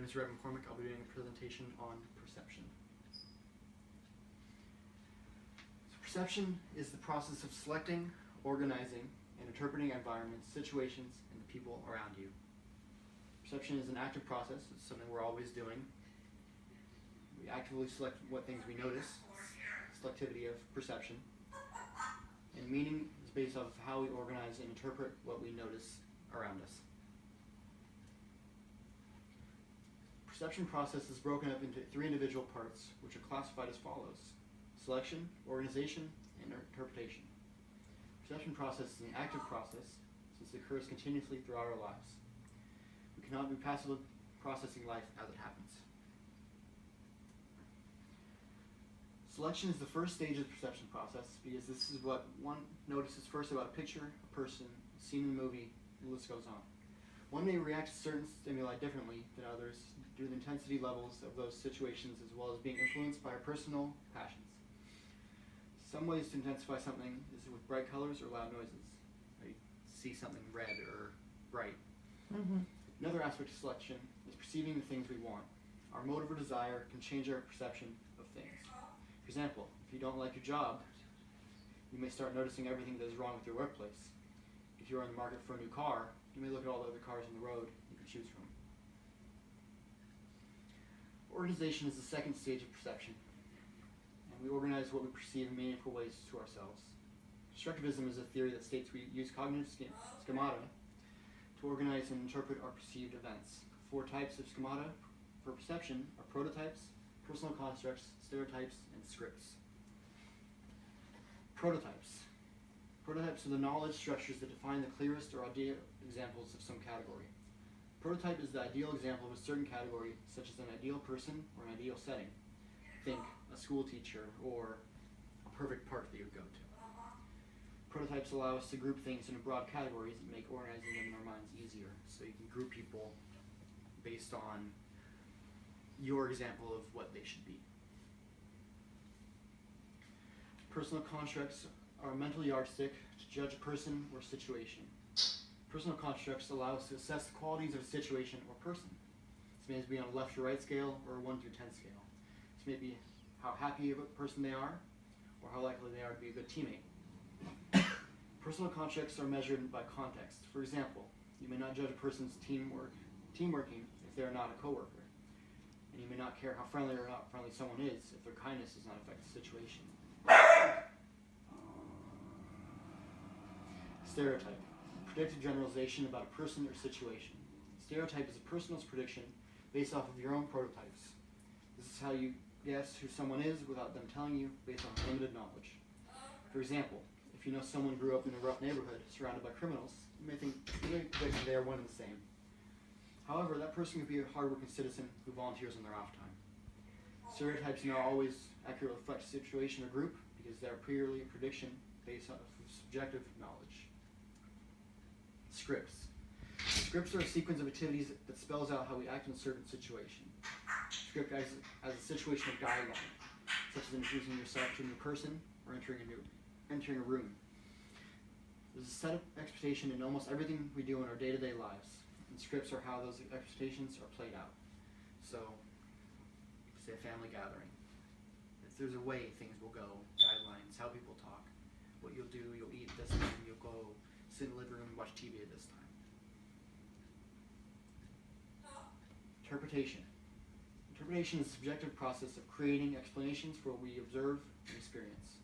is McCormick. I'll be doing a presentation on perception. So perception is the process of selecting, organizing, and interpreting environments, situations, and the people around you. Perception is an active process. It's something we're always doing. We actively select what things we notice, selectivity of perception. And meaning is based off of how we organize and interpret what we notice around us. Perception process is broken up into 3 individual parts, which are classified as follows: selection, organization, and interpretation. Perception process is an active process since it occurs continuously throughout our lives. We cannot be passively processing life as it happens. Selection is the first stage of the perception process because this is what one notices first about a picture, a person, a scene in a movie, and the list goes on. One may react to certain stimuli differently than others due to the intensity levels of those situations as well as being influenced by our personal passions. Some ways to intensify something is with bright colors or loud noises. You see something red or bright. Mm-hmm. Another aspect of selection is perceiving the things we want. Our motive or desire can change our perception of things. For example, if you don't like your job, you may start noticing everything that is wrong with your workplace. If you're on the market for a new car, you may look at all the other cars on the road you can choose from. Organization is the second stage of perception, and we organize what we perceive in meaningful ways to ourselves. Constructivism is a theory that states we use cognitive schemata to organize and interpret our perceived events. 4 types of schemata for perception are prototypes, personal constructs, stereotypes, and scripts. Prototypes. Prototypes are the knowledge structures that define the clearest or ideal examples of some category. Prototype is the ideal example of a certain category, such as an ideal person or an ideal setting. Think a school teacher or a perfect park that you would go to. Prototypes allow us to group things into broad categories and make organizing them in our minds easier. So you can group people based on your example of what they should be. Personal constructs are a mental yardstick to judge a person or situation. Personal constructs allow us to assess the qualities of a situation or person. This may be on a left or right scale or a 1 through 10 scale. This may be how happy of a person they are or how likely they are to be a good teammate. Personal constructs are measured by context. For example, you may not judge a person's teamworking if they are not a coworker. And you may not care how friendly or not friendly someone is if their kindness does not affect the situation. Stereotype. Predictive generalization about a person or situation. Stereotype is a personal prediction based off of your own prototypes. This is how you guess who someone is without them telling you based on limited knowledge. For example, if you know someone grew up in a rough neighborhood surrounded by criminals, you may predict they are one and the same. However, that person could be a hardworking citizen who volunteers in their off time. Stereotypes do not always accurately reflect a situation or group because they are purely a prediction based on subjective knowledge. Scripts. Scripts are a sequence of activities that spells out how we act in a certain situation. Script acts as a situational guideline, such as introducing yourself to a new person or entering a room. There's a set of expectation in almost everything we do in our day-to-day lives, and scripts are how those expectations are played out. So, say a family gathering. If there's a way things will go, guidelines, how people talk, what you'll do, you'll eat this time, you'll go sit in the living room and watch TV at this time. Interpretation. Interpretation is the subjective process of creating explanations for what we observe and experience.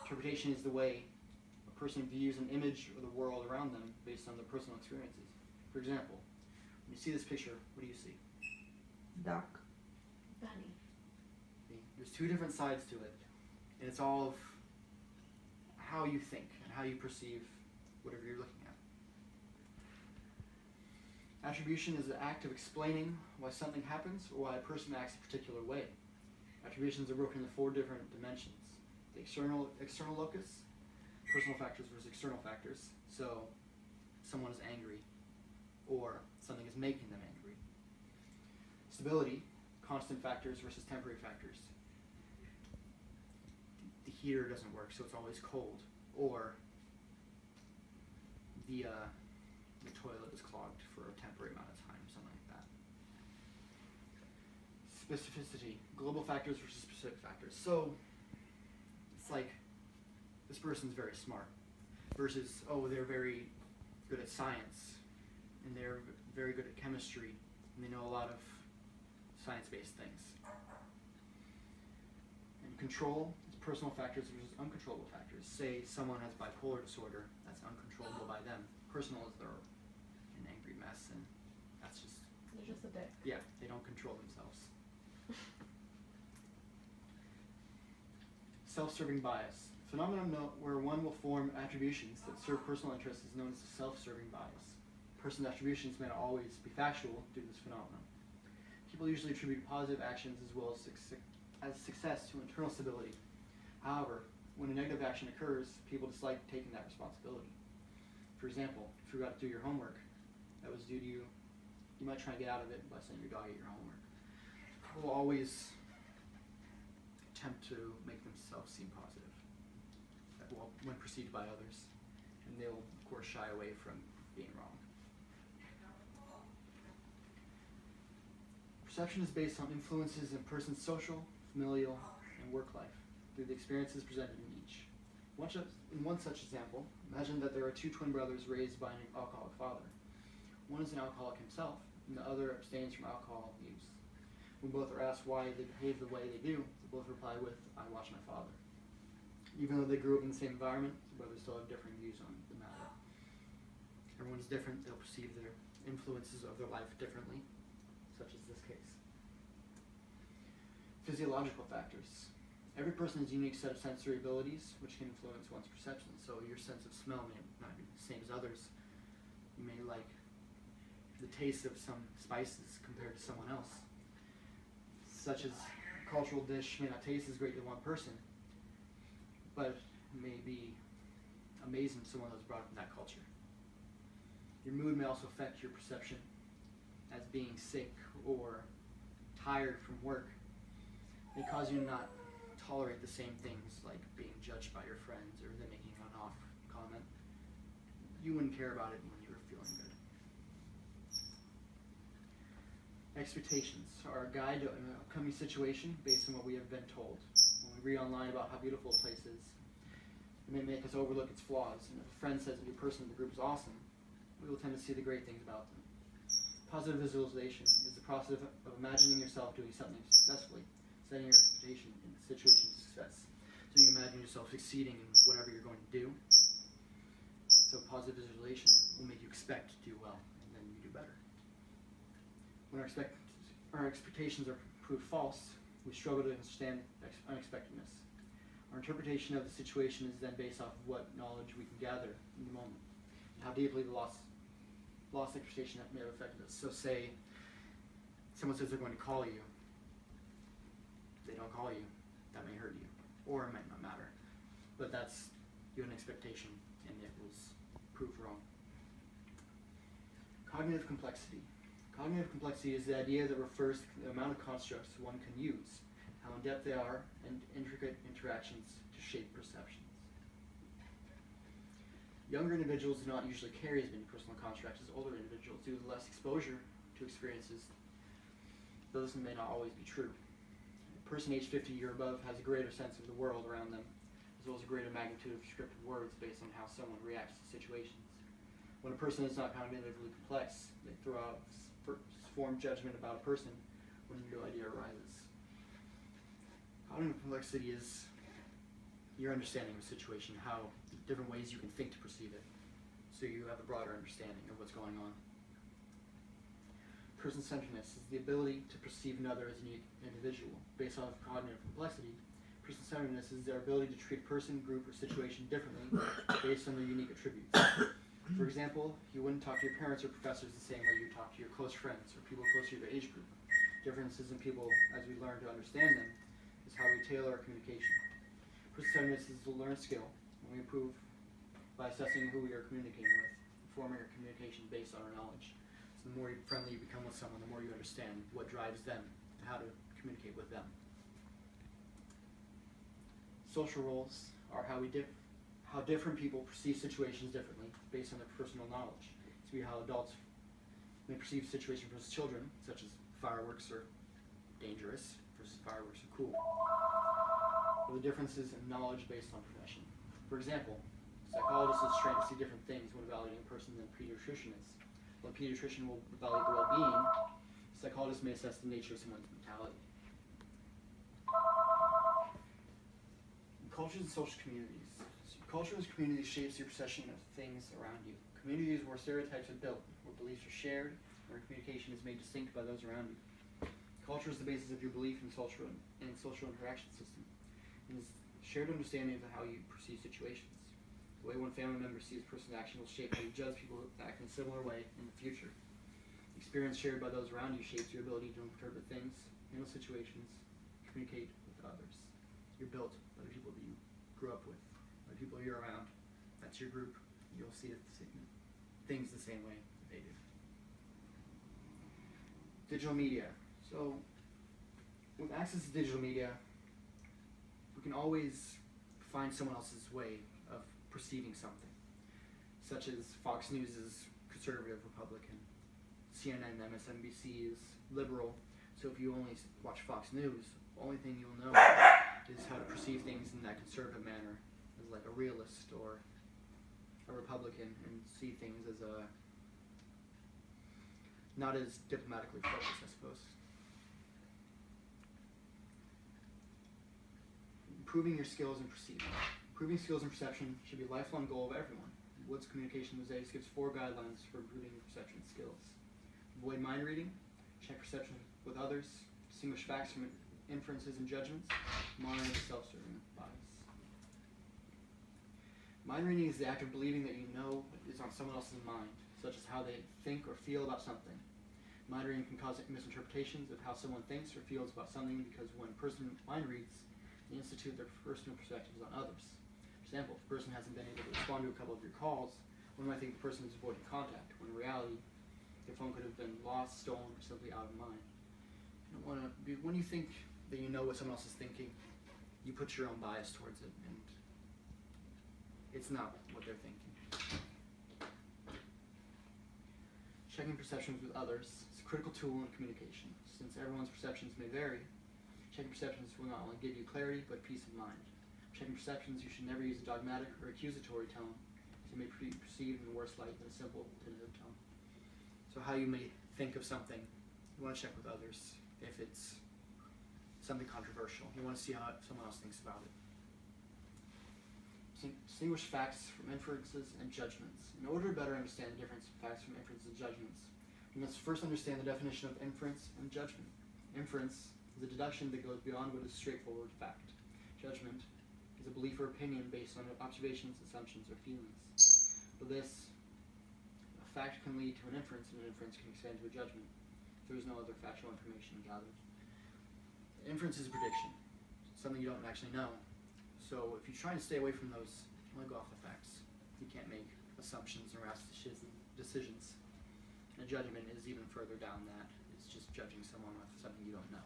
Interpretation is the way a person views an image or the world around them based on their personal experiences. For example, when you see this picture, what do you see? Duck. Bunny. There's 2 different sides to it, and it's all of how you think and how you perceive whatever you're looking at. Attribution is the act of explaining why something happens or why a person acts a particular way. Attributions are broken into 4 different dimensions. The external locus, personal factors versus external factors. So, someone is angry, or something is making them angry. Stability, constant factors versus temporary factors. The heater doesn't work, so it's always cold. Or the toilet is clogged for a temporary amount of time, something like that. Specificity, global factors versus specific factors. So it's like this person's very smart versus, oh, they're very good at science and they're very good at chemistry and they know a lot of science-based things. And control is personal factors versus uncontrollable factors. Say someone has bipolar disorder, that's uncontrollable by them. Personal is they're an angry mess, and that's just... They're just a dick. Yeah, they don't control themselves. Self-serving bias. Phenomenon where one will form attributions that serve personal interests is known as a self-serving bias. A person's attributions may not always be factual due to this phenomenon. People usually attribute positive actions as well as success to internal stability. However, when a negative action occurs, people dislike taking that responsibility. For example, if you forgot to do your homework that was due to you, you might try and get out of it by sending your dog at your homework. People will always attempt to make themselves seem positive, when perceived by others, and they'll, of course, shy away from being wrong. Perception is based on influences in a person's social, familial, and work life through the experiences presented in each. In one such example, imagine that there are two twin brothers raised by an alcoholic father. One is an alcoholic himself, and the other abstains from alcohol use. When both are asked why they behave the way they do, they both reply with, "I watch my father." Even though they grew up in the same environment, the brothers still have differing views on the matter. Everyone's different, they'll perceive their influences of their life differently, such as this case. Physiological factors. Every person has a unique set of sensory abilities which can influence one's perception. So your sense of smell may not be the same as others. You may like the taste of some spices compared to someone else. Such as a cultural dish may not taste as great to one person, but may be amazing to someone who's brought up in that culture. Your mood may also affect your perception, as being sick or tired from work may cause you to not tolerate the same things like being judged by your friends or them making an off comment. You wouldn't care about it when you were feeling good. Expectations are a guide to an upcoming situation based on what we have been told. When we read online about how beautiful a place is, it may make us overlook its flaws. And if a friend says that your person in the group is awesome, we will tend to see the great things about them. Positive visualization is the process of imagining yourself doing something successfully, setting your expectation in the situation of success. So you imagine yourself succeeding in whatever you're going to do. So positive visualization will make you expect to do well, and then you do better. When our expectations are proved false, we struggle to understand unexpectedness. Our interpretation of the situation is then based off of what knowledge we can gather in the moment, and how deeply the lost expectation may have affected us. So say someone says they're going to call you, they don't call you, that may hurt you, or it might not matter. But that's, you had an expectation and it was proved wrong. Cognitive complexity. Cognitive complexity is the idea that refers to the amount of constructs one can use, how in-depth they are, and intricate interactions to shape perceptions. Younger individuals do not usually carry as many personal constructs as older individuals due to less exposure to experiences. Those may not always be true. A person aged 50 or above has a greater sense of the world around them, as well as a greater magnitude of descriptive words based on how someone reacts to situations. When a person is not cognitively complex, they throw out formed judgment about a person when a new idea arises. Cognitive complexity is your understanding of a situation, how different ways you can think to perceive it, so you have a broader understanding of what's going on. Person-centeredness is the ability to perceive another as a unique individual. Based on cognitive complexity, person-centeredness is their ability to treat a person, group, or situation differently based on their unique attributes. For example, you wouldn't talk to your parents or professors the same way you talk to your close friends or people close to your age group. Differences in people, as we learn to understand them, is how we tailor our communication. Person-centeredness is a learned skill, and we improve by assessing who we are communicating with, forming our communication based on our knowledge. So the more friendly you become with someone, the more you understand what drives them and how to communicate with them. Social roles are how different people perceive situations differently based on their personal knowledge. To be how adults may perceive situations versus children, such as fireworks or dangerous versus fireworks are cool. Or the differences in knowledge based on profession. For example, a psychologist is trained to see different things when evaluating a person than a pediatrician is. While a pediatrician will evaluate the well-being, a psychologist may assess the nature of someone's mentality. Cultures and social communities. So culture and community shapes your perception of things around you. Communities where stereotypes are built, where beliefs are shared, where communication is made distinct by those around you. Culture is the basis of your belief in social interaction system, and is shared understanding of how you perceive situations. The way one family member sees a person's action will shape how you judge people who act in a similar way in the future. The experience shared by those around you shapes your ability to interpret things, handle situations, communicate with others. You're built by the people that you grew up with, by the people you're around. That's your group. You'll see things the same way that they do. Digital media. So, with access to digital media, we can always find someone else's way of perceiving something, such as Fox News is conservative Republican, CNN, MSNBC is liberal. So if you only watch Fox News, the only thing you'll know is how to perceive things in that conservative manner, as like a realist or a Republican, and see things as a not as diplomatically focused, I suppose. Improving your skills and perceiving. Improving skills and perception should be a lifelong goal of everyone. Wood's Communication Mosaics gives 4 guidelines for improving your perception skills. Avoid mind reading, check perception with others, distinguish facts from inferences and judgments, monitor the self-serving bias. Mind reading is the act of believing that you know what is on someone else's mind, such as how they think or feel about something. Mind reading can cause misinterpretations of how someone thinks or feels about something because when a person mind reads, they institute their personal perspectives on others. For example, if a person hasn't been able to respond to a couple of your calls, one might think the person is avoiding contact, when in reality, their phone could have been lost, stolen, or simply out of mind. You don't want to be, when you think that you know what someone else is thinking, you put your own bias towards it, and it's not what they're thinking. Checking perceptions with others is a critical tool in communication. Since everyone's perceptions may vary, checking perceptions will not only give you clarity, but peace of mind. Checking perceptions, you should never use a dogmatic or accusatory tone, as it may be perceived in a worse light than a simple, tentative tone. So how you may think of something, you want to check with others if it's something controversial. You want to see how someone else thinks about it. Distinguish facts from inferences and judgments. In order to better understand the difference in facts from inferences and judgments, we must first understand the definition of inference and judgment. Inference is a deduction that goes beyond what is straightforward fact. Judgment is a belief or opinion based on observations, assumptions, or feelings. For this, a fact can lead to an inference, and an inference can extend to a judgment if there is no other factual information gathered. Inference is a prediction, something you don't actually know. So if you try to stay away from those, you only go off the facts. You can't make assumptions or rash decisions. And a judgment is even further down that. It's just judging someone with something you don't know.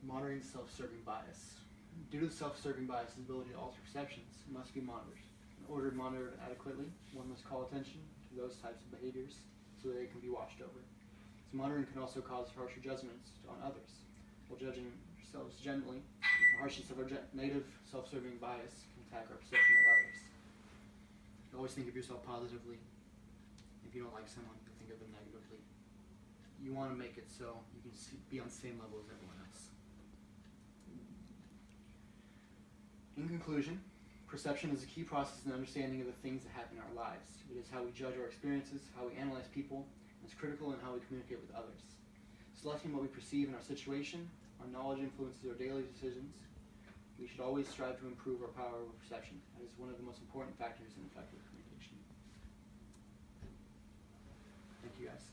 Monitoring self-serving bias. Due to the self-serving bias's ability to alter perceptions, it must be monitored. In order to monitor it adequately, one must call attention to those types of behaviors so that they can be watched over. So monitoring can also cause harsher judgments on others. While judging ourselves gently, the harshness of our native self-serving bias can attack our perception of others. Always think of yourself positively. If you don't like someone, think of them negatively. You want to make it so you can be on the same level as everyone else. In conclusion, perception is a key process in understanding of the things that happen in our lives. It is how we judge our experiences, how we analyze people, and it's critical in how we communicate with others. Selecting what we perceive in our situation, our knowledge influences our daily decisions. We should always strive to improve our power over perception. That is one of the most important factors in effective communication. Thank you, guys.